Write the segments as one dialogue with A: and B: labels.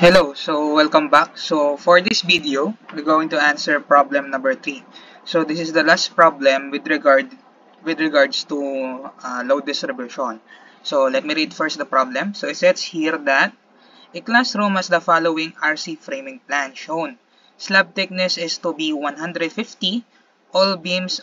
A: Hello, so welcome back. So for this video, we're going to answer problem number 3. So this is the last problem with regards to load distribution. So let me read first the problem. So it says here that a classroom has the following RC framing plan shown. Slab thickness is to be 150. All beams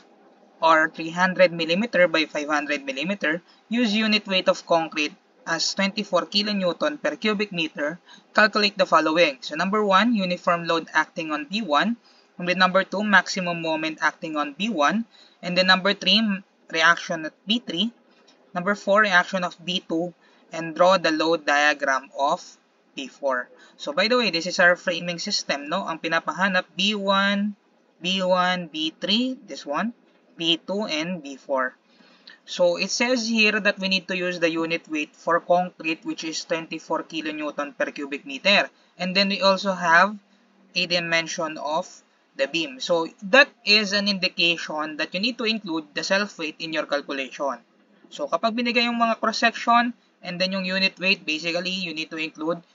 A: are 300 mm by 500 mm. Use unit weight of concrete as 24 kN per cubic meter. Calculate the following. So number 1, uniform load acting on B1. And then number 2, maximum moment acting on B1. And then number 3, reaction at B3. Number 4, reaction of B2. And draw the load diagram of B4. So by the way, this is our framing system, no? Ang pinapahanap B1, B1, B3, this one, B2, and B4. So it says here that we need to use the unit weight for concrete, which is 24 kN per cubic meter. And then we also have a dimension of the beam. So that is an indication that you need to include the self-weight in your calculation. So kapag binigay yung mga cross-section and then yung unit weight, basically you need to include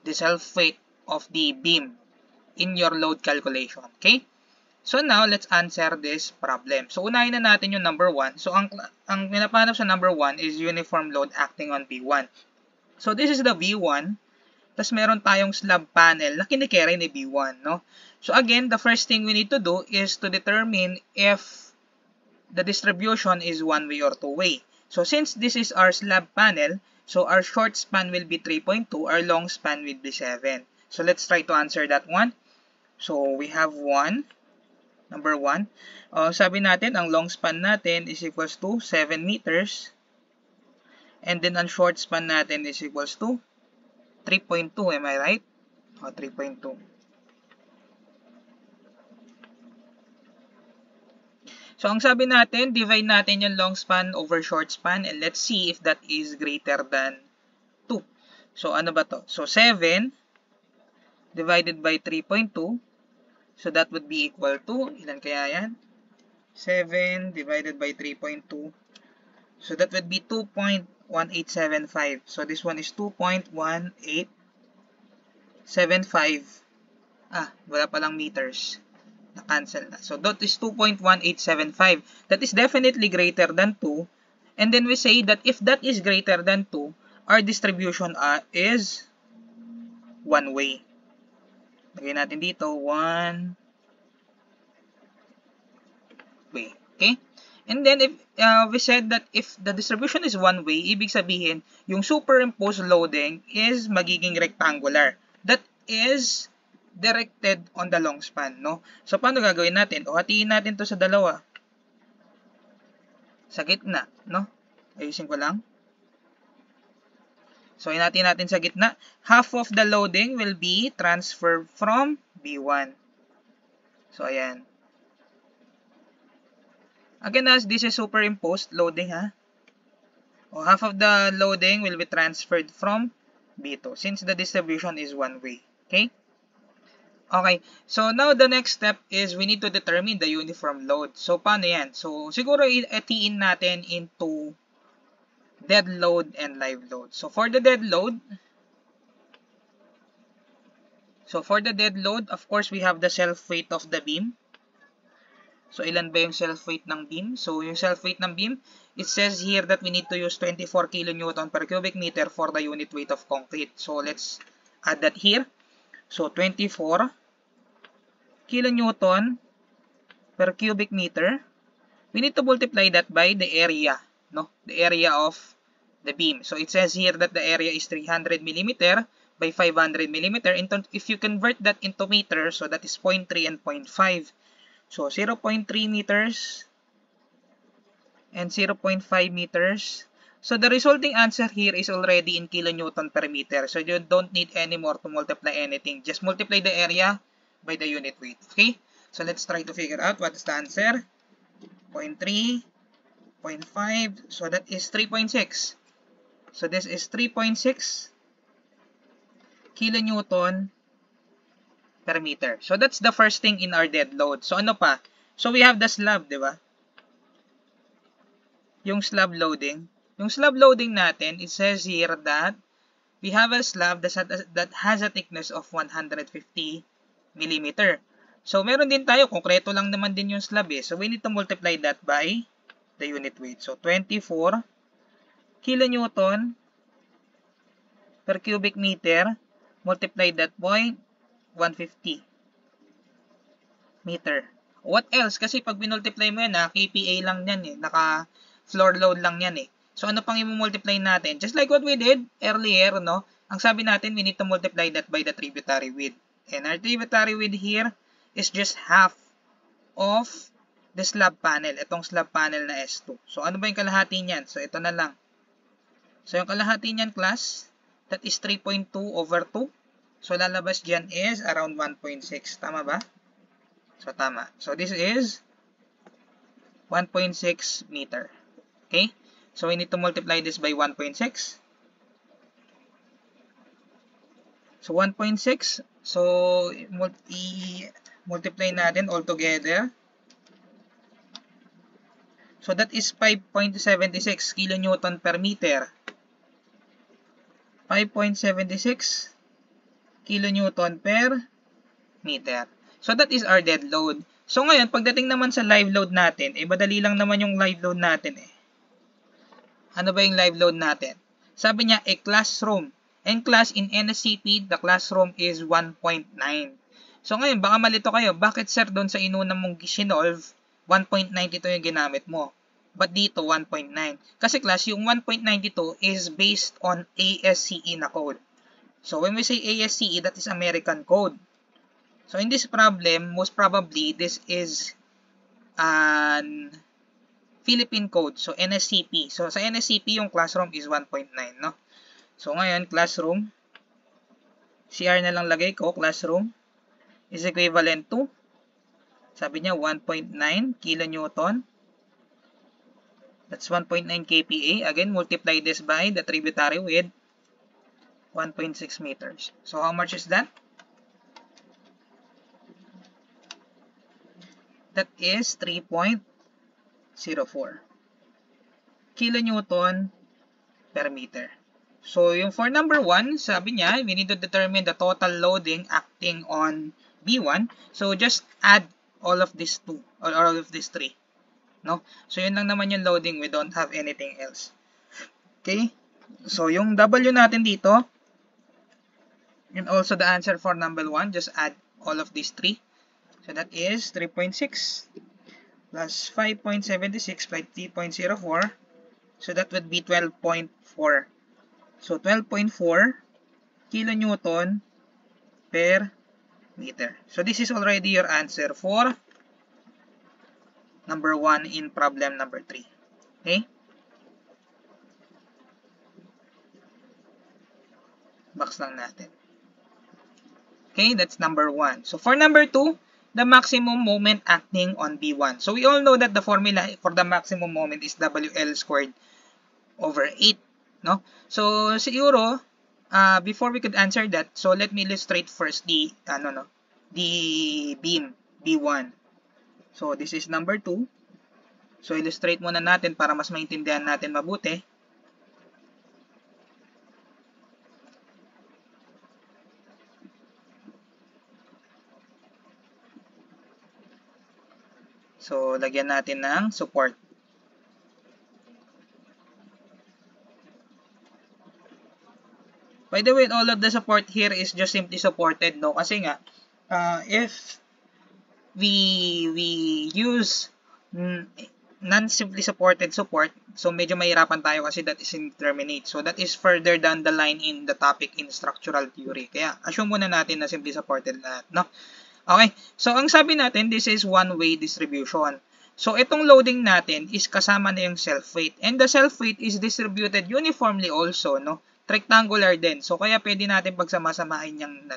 A: the self-weight of the beam in your load calculation. Okay? So now, let's answer this problem. So unahin na natin yung number 1. So ang pinapanap sa number 1 is uniform load acting on B1. So this is the V1. Tapos meron tayong slab panel na kinikerry ni B1, no? So again, the first thing we need to do is to determine if the distribution is one-way or two-way. So since this is our slab panel, so our short span will be 3.2, our long span will be 7. So let's try to answer that one. So we have 1. Number 1, sabi natin, ang long span natin is equals to 7 meters. And then, ang short span natin is equals to 3.2. Am I right? 3.2. So, ang sabi natin, divide natin yung long span over short span. And let's see if that is greater than 2. So, ano ba to? So, 7 divided by 3.2. So, that would be equal to, ilan kaya yan? 7 divided by 3.2. So, that would be 2.1875. So, this one is 2.1875. Wala palang meters. Na-cancel na. So, that is 2.1875. That is definitely greater than 2. And then we say that if that is greater than 2, our distribution is one way. Lagyan natin dito, one way. Okay? And then, if we said that if the distribution is one way, ibig sabihin, yung superimposed loading is magiging rectangular. That is directed on the long span, no? So, paano gagawin natin? O, hatiin natin to sa dalawa. Sa gitna, no? Ayusin ko lang. So, hinati natin sa gitna. Half of the loading will be transferred from B1. So, ayan. Again, as this is superimposed loading, ha? O, half of the loading will be transferred from B2 since the distribution is one way. Okay? Okay. So, now the next step is we need to determine the uniform load. So, paano yan? So, siguro itiin natin into dead load and live load. So for the dead load, of course, we have the self-weight of the beam. So ilan ba yung self-weight ng beam? So yung self-weight ng beam, it says here that we need to use 24 kN per cubic meter for the unit weight of concrete. So let's add that here. So 24 kN per cubic meter. We need to multiply that by the area, no? The area of the beam. So it says here that the area is 300 mm by 500 mm. If you convert that into meters, so that is 0.3 and 0.5. So 0.3 meters and 0.5 meters. So the resulting answer here is already in kilonewton per meter. So you don't need any more to multiply anything. Just multiply the area by the unit weight. Okay? So let's try to figure out what is the answer. 0.3, 0.5. So that is 3.6. So this is 3.6 kilonewton per meter. So that's the first thing in our dead load. So ano pa? So we have the slab, di ba? Yung slab loading. Yung slab loading natin, it says here that we have a slab that has a thickness of 150 millimeter. So, meron din tayo, konkreto lang naman din yung slab eh. So, we need to multiply that by the unit weight. So, 24 kilonewton per cubic meter, multiply that by 150 meter. What else? Kasi pag binultiply mo yan, KPA lang yan eh. Naka-floor load lang yan eh. So, ano pang i-multiply natin? Just like what we did earlier, no? Ang sabi natin, we need to multiply that by the tributary width. And our tributary width here is just half of the slab panel. Itong slab panel na S2. So, ano ba yung kalahati niyan? So, ito na lang. So, yung kalahati niyan, class, that is 3.2 over 2. So, lalabas dyan is around 1.6. Tama ba? So, tama. So, this is 1.6 meter. Okay? So, we need to multiply this by 1.6. So, 1.6. So, multiply natin all together. So, that is 5.76 kilonewton per meter. 5.76 kilonewton per meter. So, that is our dead load. So, ngayon, pagdating naman sa live load natin, madali lang naman yung live load natin eh. Ano ba yung live load natin? Sabi niya, a classroom. And class in NSCP, the classroom is 1.9. So ngayon, baka malito kayo, bakit sir doon sa inuna mong sinolve, 1.92 yung ginamit mo? But dito, 1.9. Kasi class, yung 1.92 is based on ASCE na code. So when we say ASCE, that is American code. So in this problem, most probably, this is an Philippine code. So NSCP. So sa NSCP, yung classroom is 1.9, no? So ngayon, classroom, CR na lang lagay ko, classroom, is equivalent to, sabi niya, 1.9 kilonewton. That's 1.9 kPa. Again, multiply this by the tributary width, 1.6 meters. So, how much is that? That is 3.04 kilonewton per meter. So, yung for number 1, sabi niya, we need to determine the total loading acting on B1. So, just add all of these two, or all of these three. No? So, yun lang naman yung loading. We don't have anything else. Okay? So, yung W natin dito, and also the answer for number 1, just add all of these three. So, that is 3.6 plus 5.76 by 3.04. So, that would be 12.4. So, 12.4 kilonewton per meter. So, this is already your answer for number 1 in problem number 3. Okay? Box lang natin. Okay, that's number 1. So, for number 2, the maximum moment acting on B1. So, we all know that the formula for the maximum moment is WL squared over 8. No? So, siguro, before we could answer that, so let me illustrate first the beam, B1. So, this is number 2. So, illustrate muna natin para mas maintindihan natin mabuti. So, lagyan natin ng support. By the way, all of the support here is just simply supported, no? Kasi nga, if we use non-simply supported support, so medyo mahirapan tayo kasi that is indeterminate. So, that is further down the line in the topic in structural theory. Kaya, assume muna natin na simply supported lahat, no? Okay, so ang sabi natin, this is one-way distribution. So, itong loading natin is kasama na yung self-weight. And the self-weight is distributed uniformly also, no? Rectangular din. So, kaya pwede natin pagsama-samahin yung,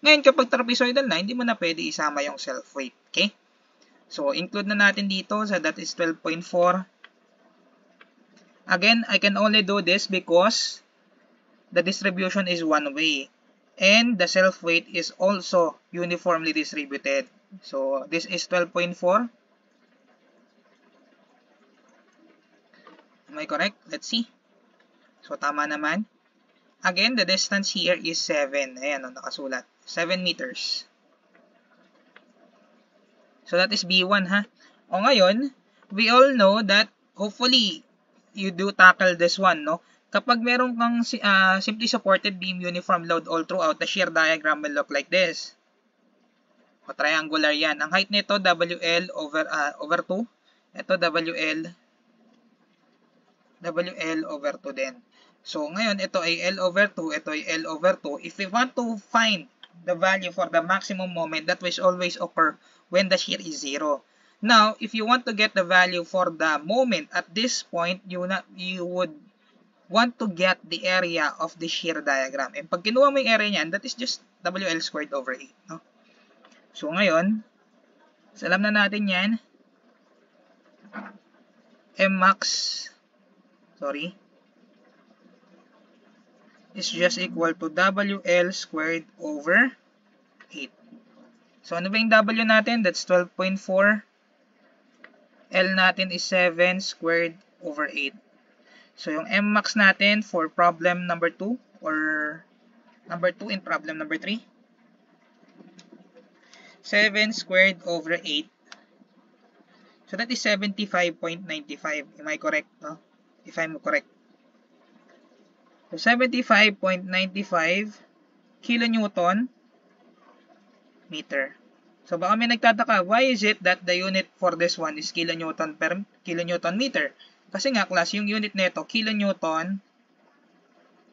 A: Ngayon, kapag trapezoidal na, hindi mo na pwede isama yung self-weight. Okay? So, include na natin dito. So, that is 12.4. Again, I can only do this because the distribution is one way. And the self-weight is also uniformly distributed. So, this is 12.4. Am I correct? Let's see. So, tama naman. Again, the distance here is 7. Ayan, nakasulat. 7 meters. So that is B1, ha? O ngayon, we all know that hopefully you do tackle this one, no? Kapag meron kang simply supported beam uniform load all throughout, the shear diagram will look like this. O triangular yan. Ang height nito, WL over 2. Ito, WL over 2 din. So, ngayon, ito ay L over 2, ito ay L over 2. If we want to find the value for the maximum moment, that will always occur when the shear is 0. Now, if you want to get the value for the moment at this point, you would want to get the area of the shear diagram. And pag kinuha mo yung area niyan, that is just WL squared over 8. No? So, ngayon, alam na natin yan. Mmax, is just equal to WL squared over 8. So, ano ba yung W natin? That's 12.4. L natin is 7 squared over 8. So, yung Mmax natin for problem number 2 or number 2 in problem number 3. 7 squared over 8. So, that is 75.95. Am I correct? No? If I'm correct. So, 75.95 kilonewton meter. So, baka may nagtataka, why is it that the unit for this one is kilonewton per kilonewton meter? Kasi nga, class, yung unit nito, kilonewton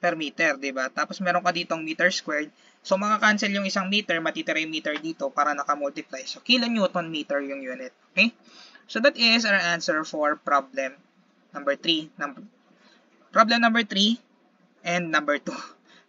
A: per meter, diba? Tapos, meron ka ditong meter squared. So, makakancel yung isang meter, matitira yung meter dito para nakamultiply. So, kilonewton meter yung unit. Okay? So, that is our answer for problem number 3. Problem number 3 and number 2.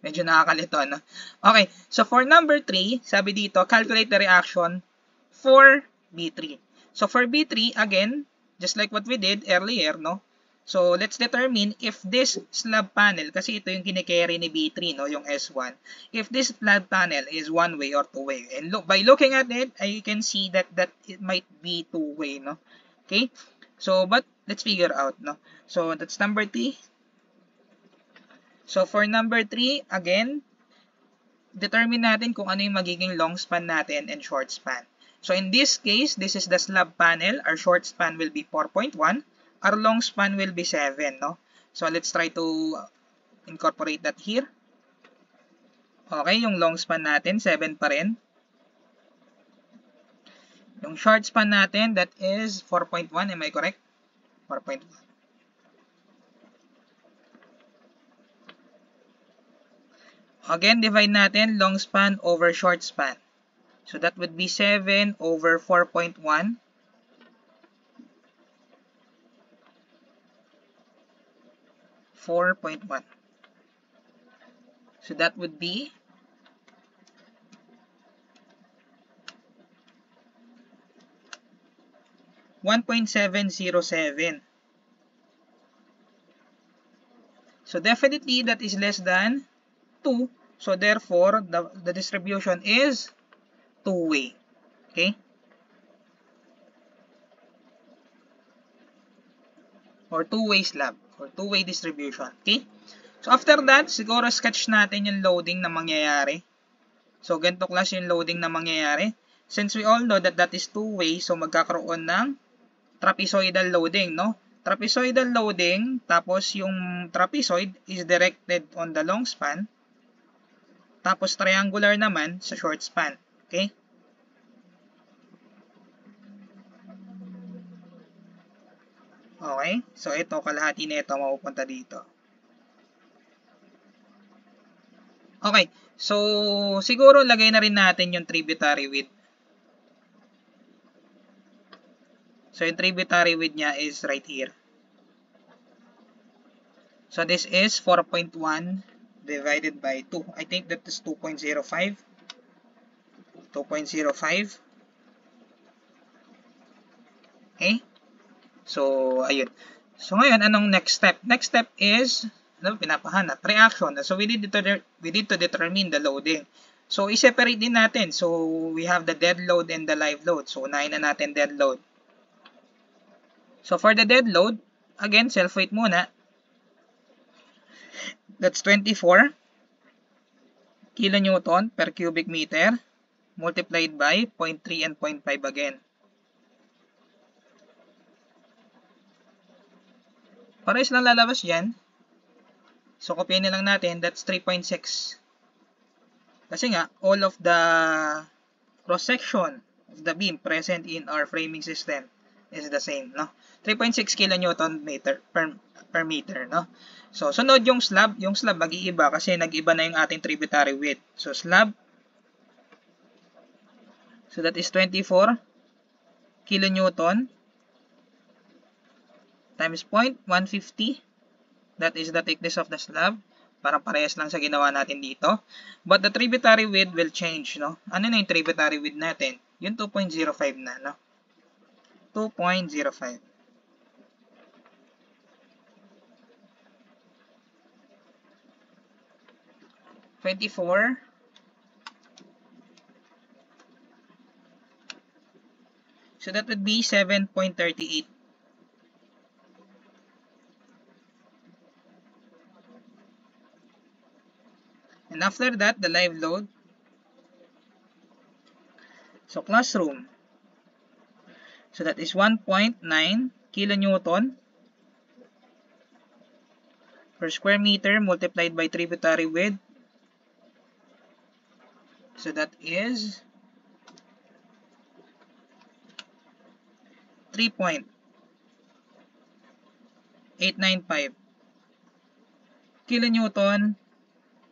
A: Medyo nakakalito, no? Okay, so for number 3, sabi dito, calculate the reaction for B3. So for B3, again, just like what we did earlier, no? So let's determine if this slab panel, kasi ito yung kinikerry ni B3, no? Yung S1. If this slab panel is one-way or two-way. And by looking at it, you can see that it might be two-way, no? Okay? So, but let's figure out, no? So that's number 3. So, for number 3, again, determine natin kung ano yung magiging long span natin and short span. So, in this case, this is the slab panel. Our short span will be 4.1. Our long span will be 7, no? So, let's try to incorporate that here. Okay, yung long span natin, 7 pa rin. Yung short span natin, that is 4.1. Am I correct? 4.1. Again, divide natin long span over short span. So, that would be 7 over 4.1. 4.1. So, that would be 1.707. So, definitely, that is less than 2. So, therefore, the distribution is two-way. Okay? Or two-way slab. Or two-way distribution. Okay? So, after that, siguro sketch natin yung loading na mangyayari. So, ganito class yung loading na mangyayari. Since we all know that that is two-way, so magkakaroon ng trapezoidal loading, no? Trapezoidal loading, tapos yung trapezoid is directed on the long span. Tapos triangular naman sa short span. Okay? Okay? So, ito, kalahati na ito mapupunta dito. Okay. So, siguro lagay na rin natin yung tributary width. So, yung tributary width niya is right here. So, this is 4.1 divided by 2. I think that is 2.05. 2.05. Okay? So, ayun. So, ngayon, anong next step? Next step is, ano, pinapahanap? Reaction. So, we need to determine the loading. So, i-separate din natin. So, we have the dead load and the live load. So, unahin na natin dead load. So, for the dead load, again, self-weight muna. That's 24. kilonewton per cubic meter multiplied by 0.3 and 0.5 again. Parehas lang lalabas yan. So, kopyahin na lang natin. That's 3.6. Kasi nga, all of the cross-section of the beam present in our framing system is the same, no? 3.6 kilonewton per meter, no? So, sunod yung slab. Yung slab mag-iiba kasi nag-iba na yung ating tributary width. So, slab. So, that is 24 kilonewton times 0.150. That is the thickness of the slab. Parang parehas lang sa ginawa natin dito. But the tributary width will change, no? Ano na yung tributary width natin? Yung 2.05 na, no? 2.05. So that would be 7.38. And after that, the live load. So classroom. So that is 1.9 kilonewton per square meter multiplied by tributary width. So that is 3.895 kilonewton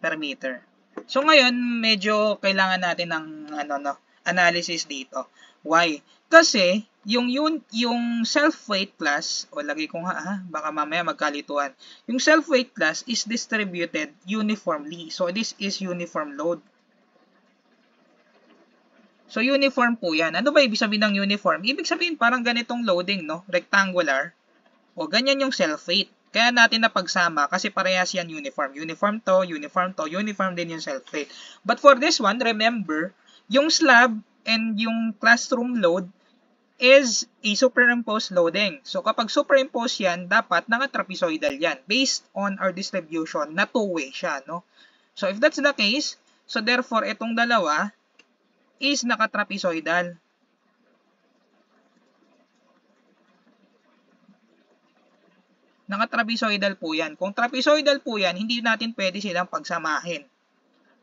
A: per meter. So ngayon, medyo kailangan natin ng analysis dito. Why? Kasi yung self-weight class, o lagay ko nga baka mamaya magkalituan. Yung self-weight class is distributed uniformly. So this is uniform load. So, uniform po yan. Ano ba ibig sabihin ng uniform? Ibig sabihin parang ganitong loading, no? Rectangular. O ganyan yung self-weight. Kaya natin napagsama kasi parehas yan uniform. Uniform to, uniform to, uniform din yung self-weight. But for this one, remember, yung slab and yung classroom load is a superimposed loading. So, kapag superimposed yan, dapat naka-trapezoidal yan based on our distribution na two-way siya, no? So, if that's the case, so therefore, itong dalawa is naka-trapezoidal. Naka-trapezoidal po yan. Kung trapezoidal po yan, hindi natin pwede silang pagsamahin,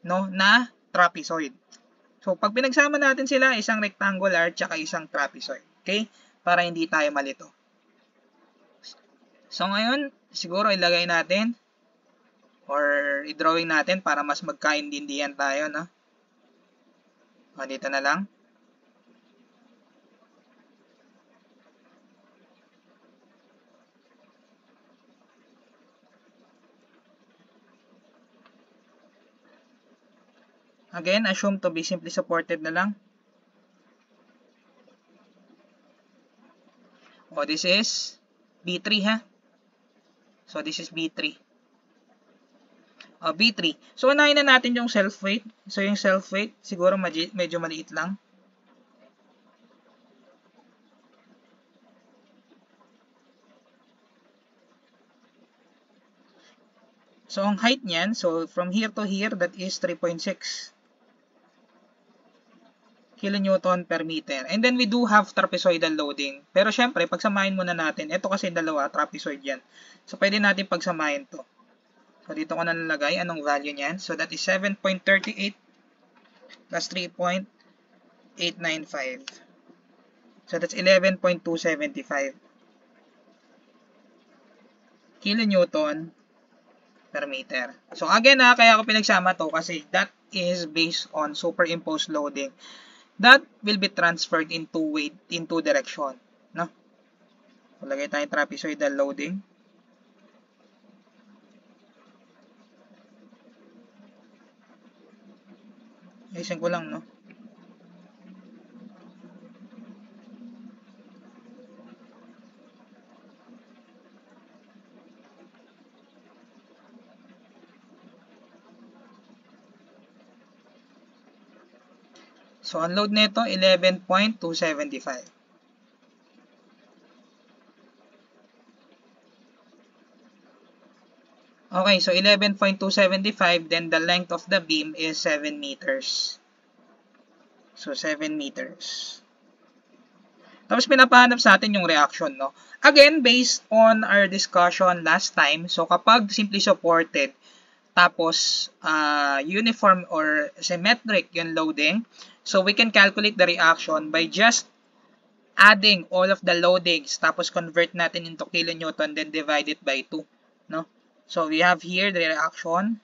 A: no, na trapezoid. So, pag pinagsama natin sila, isang rectangular tsaka isang trapezoid. Okay? Para hindi tayo malito. So, ngayon, siguro ilagay natin or i-drawing natin para mas magkaintindihan tayo, no? O, dito na lang. Again, assume to be simply supported na lang. O, this is B3, ha? So, this is B3. O, B3. So, unahin na natin yung self-weight. So, yung self-weight, siguro medyo maliit lang. So, ang height niyan, so from here to here, that is 3.6 kilonewton per meter. And then, we do have trapezoidal loading. Pero, syempre, pagsamahin muna natin. Ito kasi dalawa, trapezoid yan. So, pwede natin pagsamahin to. So, dito ko na nalagay anong value niyan. So, that is 7.38 plus 3.895. So, that's 11.275 kilonewton per meter. So, again kaya ako pinagsama to kasi that is based on superimposed loading. That will be transferred in two direction. No? So, lagay tayong trapezoidal loading. Ayusin ko lang, no? So, ang load nito, 11.275. Okay, so 11.275, then the length of the beam is 7 meters. So, 7 meters. Tapos, pinapahanap sa atin yung reaction, no? Again, based on our discussion last time, so kapag simply supported, tapos uniform or symmetric yung loading, so we can calculate the reaction by just adding all of the loadings, tapos convert natin into kilonewton, then divide it by 2, no? So, we have here the reaction,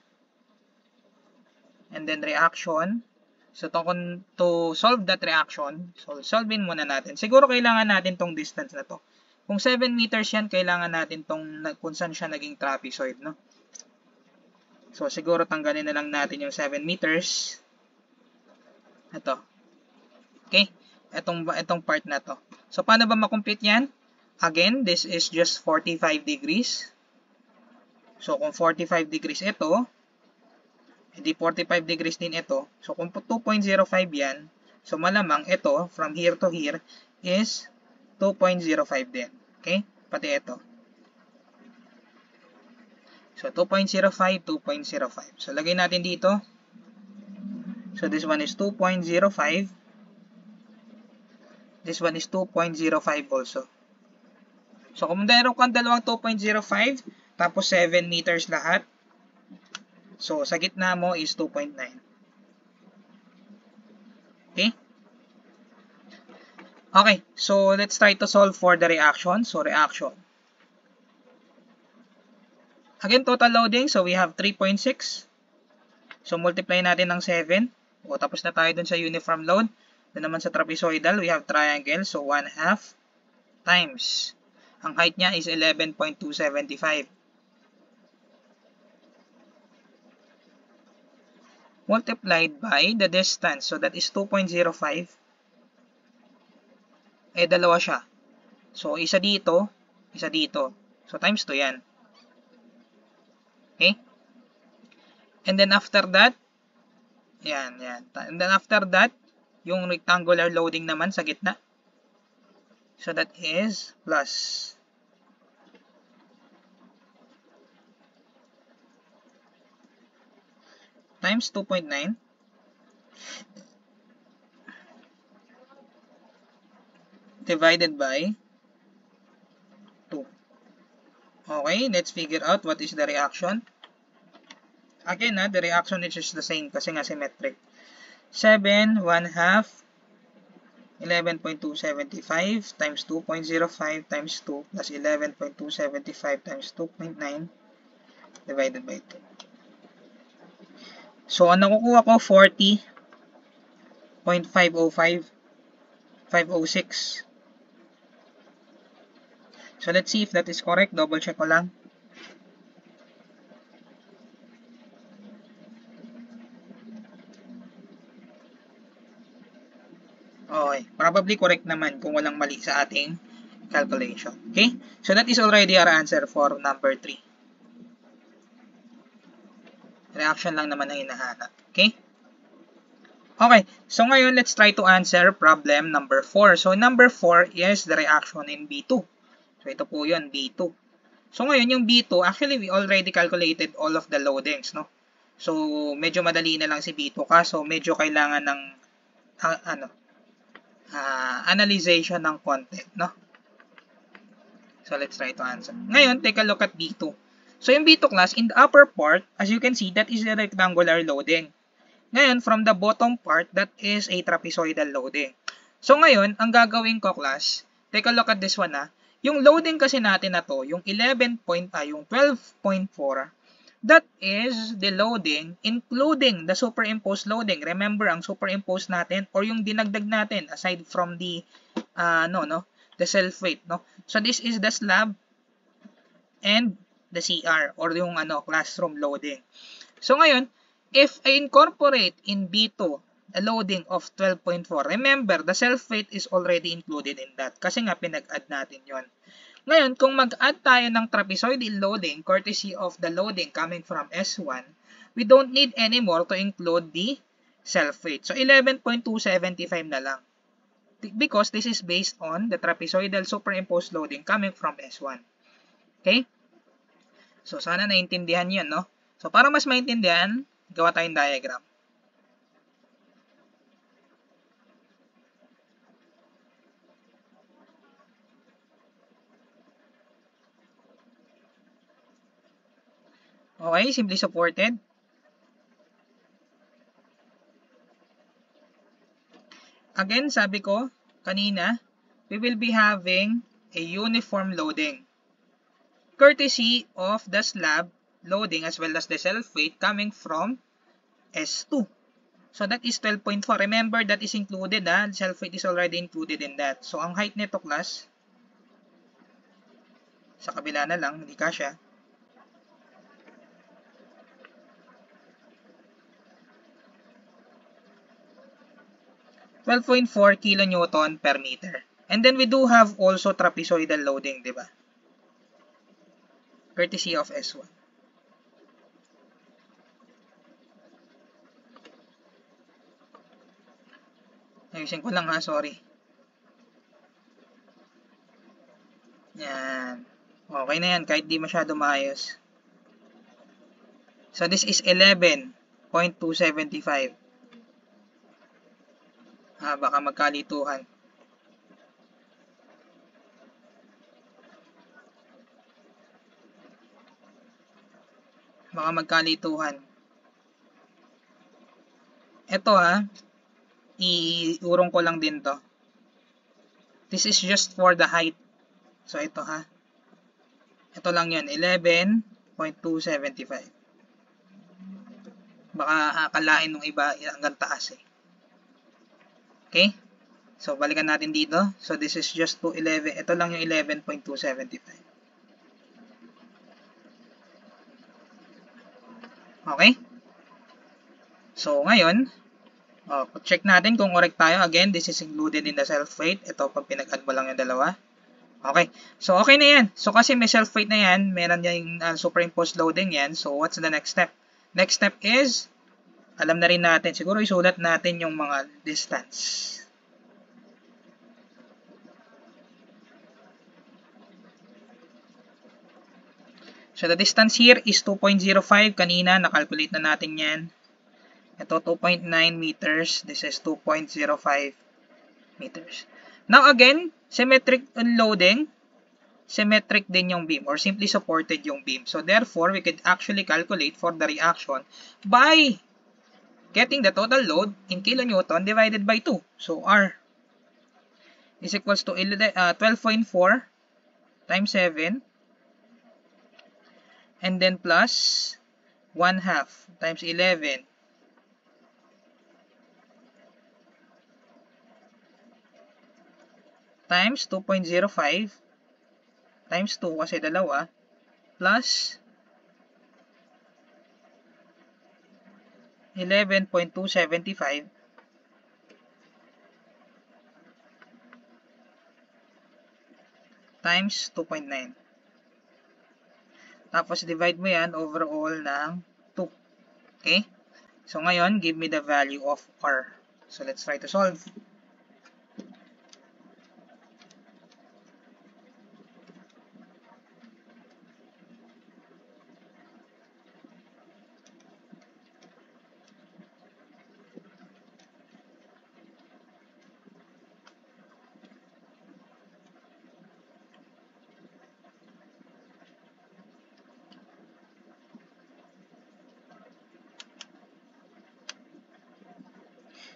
A: and then reaction. So, to solve that reaction, so solvein muna natin. Siguro kailangan natin tong distance na to. Kung 7 meters yan, kailangan natin tong kung saan siya naging trapezoid, no? So, siguro tanggalin na lang natin yung 7 meters. Ito. Okay? Itong part na to. So, paano ba makompute yan? Again, this is just 45 degrees. So, kung 45 degrees ito, hindi 45 degrees din ito. So, kung 2.05 yan, so malamang ito, from here to here, is 2.05 din. Okay? Pati ito. So, 2.05, 2.05. So, lagay natin dito. So, this one is 2.05. This one is 2.05 also. So, kung meron kang dalawang 2.05, tapos 7 meters lahat, so, sa gitna mo is 2.9. Okay? Okay, so let's try to solve for the reaction. So, reaction. Again, total loading. So, we have 3.6. So, multiply natin ng 7. O, tapos na tayo dun sa uniform load. Doon naman sa trapezoidal, we have triangle. So, 1/2 times. Ang height niya is 11.275. Multiplied by the distance. So, that is 2.05. Eh, dalawa siya. So, isa dito, isa dito. So, times 2 yan. Okay? And then, after that, yan. And then, after that, yung rectangular loading naman sa gitna. So, that is plus. Times 2.9. Divided by 2. Okay, let's figure out what is the reaction. Again, the reaction is just the same kasi nga symmetric. 7, 1/2, 11.275 times 2.05 times 2 plus 11.275 times 2.9 divided by 2. So, ang nakukuha ko, 40.505, 506. So, let's see if that is correct. Double check ko lang. Okay. Probably correct naman kung walang mali sa ating calculation. Okay? So, that is already our answer for number 3. Reaction lang naman ang hinahanap. Okay? Okay. So, ngayon, let's try to answer problem number 4. So, number 4 is the reaction in B2. So, ito po yun, B2. So, ngayon, yung B2, actually, we already calculated all of the loadings, no? So, medyo madali na lang si B2 kaso medyo kailangan ng, analyzation ng konti, no? So, let's try to answer. Ngayon, take a look at B2. So, yung B2 class, in the upper part, as you can see, that is a rectangular loading. Ngayon, from the bottom part, that is a trapezoidal loading. So, ngayon, ang gagawin ko, class, take a look at this one, Yung loading kasi natin na to, yung 12.4, that is the loading including the superimposed loading. Remember, ang superimposed natin or yung dinagdag natin aside from the the self-weight, no? So this is the slab and the CR or yung classroom loading. So ngayon, if I incorporate in B2 a loading of 12.4, remember, the self-weight is already included in that kasi nga pinag-add natin yon. Ngayon, kung mag-add tayo ng trapezoidal loading courtesy of the loading coming from S1, we don't need anymore to include the self-weight. So, 11.275 na lang because this is based on the trapezoidal superimposed loading coming from S1. Okay? So, sana naintindihan yun, no? So, para mas maintindihan, gawa tayong diagram. Okay, simply supported. Again, sabi ko kanina, we will be having a uniform loading. Courtesy of the slab loading as well as the self-weight coming from S2. So that is 12.4. Remember, that is included. Self-weight is already included in that. So ang height nito, class, sa kabila na lang, hindi kasya. 12.4 kilonewton per meter. And then we do have also trapezoidal loading, di ba? Courtesy of S1. Ayusin ko lang sorry. Yan. Okay na yan, kahit di masyado maayos. So this is 11.275. Baka magkalituhan. Baka magkalituhan. Ito iurong ko lang din to. This is just for the height. So ito Ito lang yan, 11.275. Baka akalain ng iba hanggang taas Okay? So balikan natin dito. So this is just to 11. Ito lang yung 11.275. Okay? So ngayon, check natin kung correct tayo. Again, this is included in the self-weight. Ito, pag pinag-add mo lang yung dalawa. Okay. So, okay na yan. So, kasi may self-weight na yan, meron yung superimposed loading yan. So, what's the next step? Next step is, alam na rin natin, siguro isulat natin yung mga distance. So, the distance here is 2.05. Kanina, nakalculate na natin yan. Ito, 2.9 meters. This is 2.05 meters. Now, again, symmetric loading, symmetric din yung beam or simply supported yung beam. So, therefore, we could actually calculate for the reaction by getting the total load in kilonewton divided by 2. So, R is equals to 12.4 times 7 and then plus 1/2 times 11 times 2.05 times 2 kasi dalawa plus 11.275 times 2.9. Tapos divide mo yan overall ng 2. Okay? So ngayon, give me the value of R. So let's try to solve.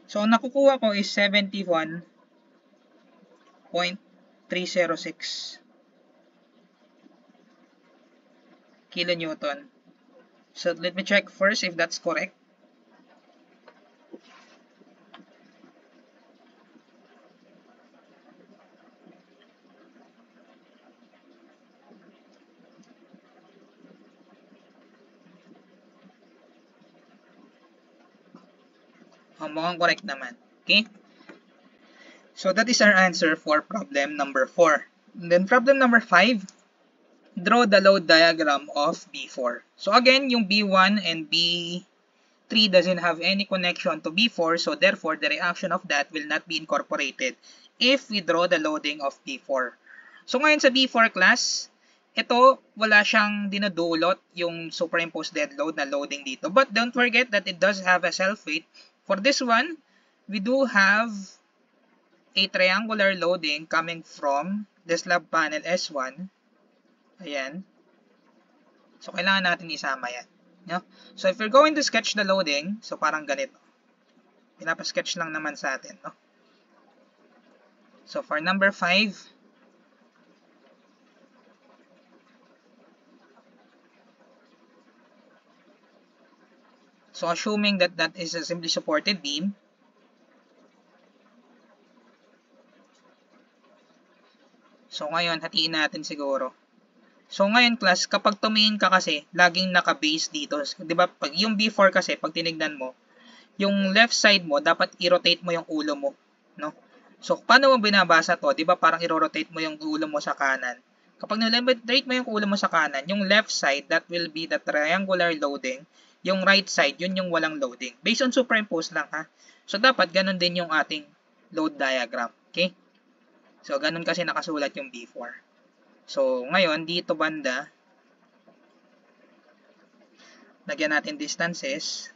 A: So, ang nakukuha ko is 71.306 kilonewton. So, let me check first if that's correct. Mukhang correct naman. Okay? So, that is our answer for problem number 4. And then, problem number 5, draw the load diagram of B4. So, again, yung B1 and B3 doesn't have any connection to B4, so therefore, the reaction of that will not be incorporated if we draw the loading of B4. So, ngayon sa B4 class, ito, wala siyang dinudulot yung superimposed dead load na loading dito. But don't forget that it does have a self-weight. For this one, we do have a triangular loading coming from the slab panel S1. Ayan. So, kailangan natin isama yan. No? So, if we're going to sketch the loading, so parang ganito. Pinapasketch lang naman sa atin. No? So, for number 5, so assuming that that is a simply supported beam, so ngayon, hatiin natin siguro. So ngayon class, kapag tumingin ka kasi, laging naka-base dito. Diba? Pag yung B4 kasi, pag tinignan mo, yung left side mo, dapat i-rotate mo yung ulo mo. No? So, paano mo binabasa to? Diba parang i-rotate mo yung ulo mo sa kanan. Kapag nil-rotate mo yung ulo mo sa kanan, yung left side, that will be the triangular loading. Yung right side, yun yung walang loading. Based on superimpose lang ha. So, dapat ganun din yung ating load diagram. Okay? So, ganun kasi nakasulat yung B4. So, ngayon, dito banda, lagyan natin distances.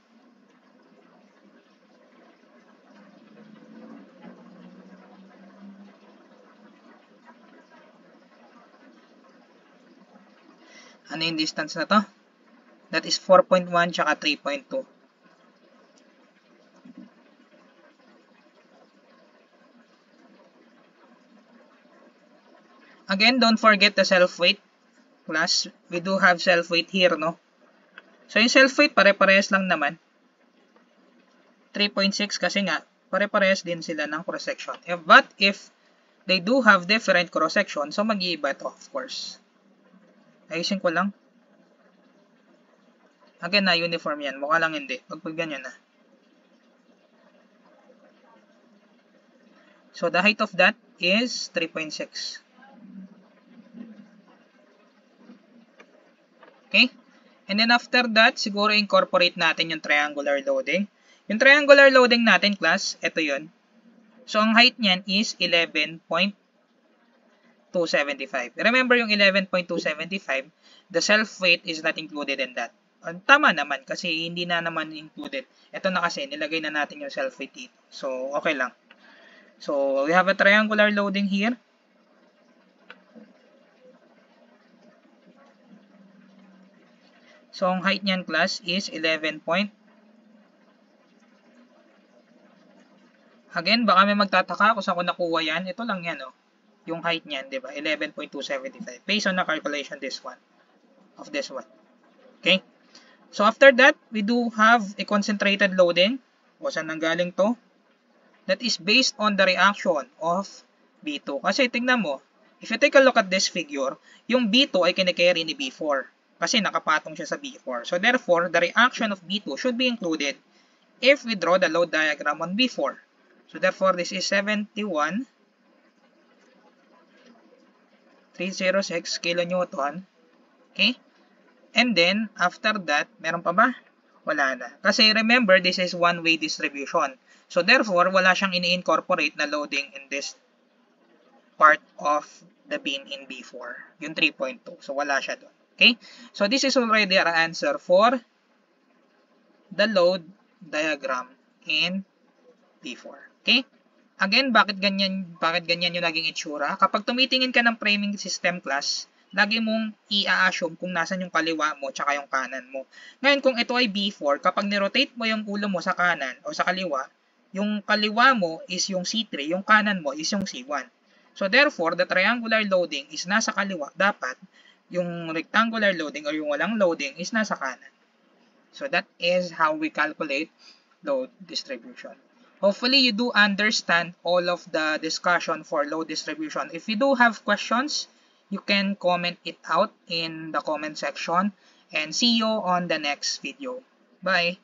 A: Ano yung distance na to? That is 4.1 tsaka 3.2. Again, don't forget the self-weight. Class, we do have self-weight here, no? So, yung self-weight, pare-parehas lang naman. 3.6 kasi nga, pare-parehas din sila ng cross-section. But if they do have different cross-section, so mag-iiba ito, of course. Ayusin ko lang. Again, na uniform yan. Mukha lang hindi. Pag ganyan na. So, the height of that is 3.6. Okay? And then after that, siguro incorporate natin yung triangular loading. Yung triangular loading natin, class, ito yun. So, ang height niyan is 11.275. Remember yung 11.275, the self-weight is not included in that. Tama naman kasi hindi na naman included. Ito na kasi, nilagay na natin yung self-weight dito. So, okay lang. So, we have a triangular loading here. So, ang height niyan, class, is 11. Again, baka may magtataka kung saan ko nakuha yan. Ito lang yan, oh. Yung height niyan, di ba? 11.275. Based on the calculation of this one. Okay? So, after that, we do have a concentrated loading. O, saan nanggaling to? That is based on the reaction of B2. Kasi, tingnan mo, if you take a look at this figure, yung B2 ay kinikerry ni B4. Kasi nakapatong siya sa B4. So, therefore, the reaction of B2 should be included if we draw the load diagram on B4. So, therefore, this is 71.306 kilonewton. Okay? And then, after that, meron pa ba? Wala na. Kasi remember, this is one-way distribution. So, therefore, wala siyang ini-incorporate na loading in this part of the beam in B4. Yung 3.2. So, wala siya doon. Okay? So, this is already our answer for the load diagram in B4. Okay? Again, bakit ganyan yung naging itsura? Kapag tumitingin ka ng framing system, class, lagi mong i-assume kung nasan yung kaliwa mo tsaka yung kanan mo. Ngayon, kung ito ay B4, kapag nirotate mo yung ulo mo sa kanan o sa kaliwa, yung kaliwa mo is yung C3, yung kanan mo is yung C1. So, therefore, the triangular loading is nasa kaliwa. Dapat, yung rectangular loading or yung walang loading is nasa kanan. So, that is how we calculate load distribution. Hopefully, you do understand all of the discussion for load distribution. If you do have questions, you can comment it out in the comment section. And see you on the next video. Bye!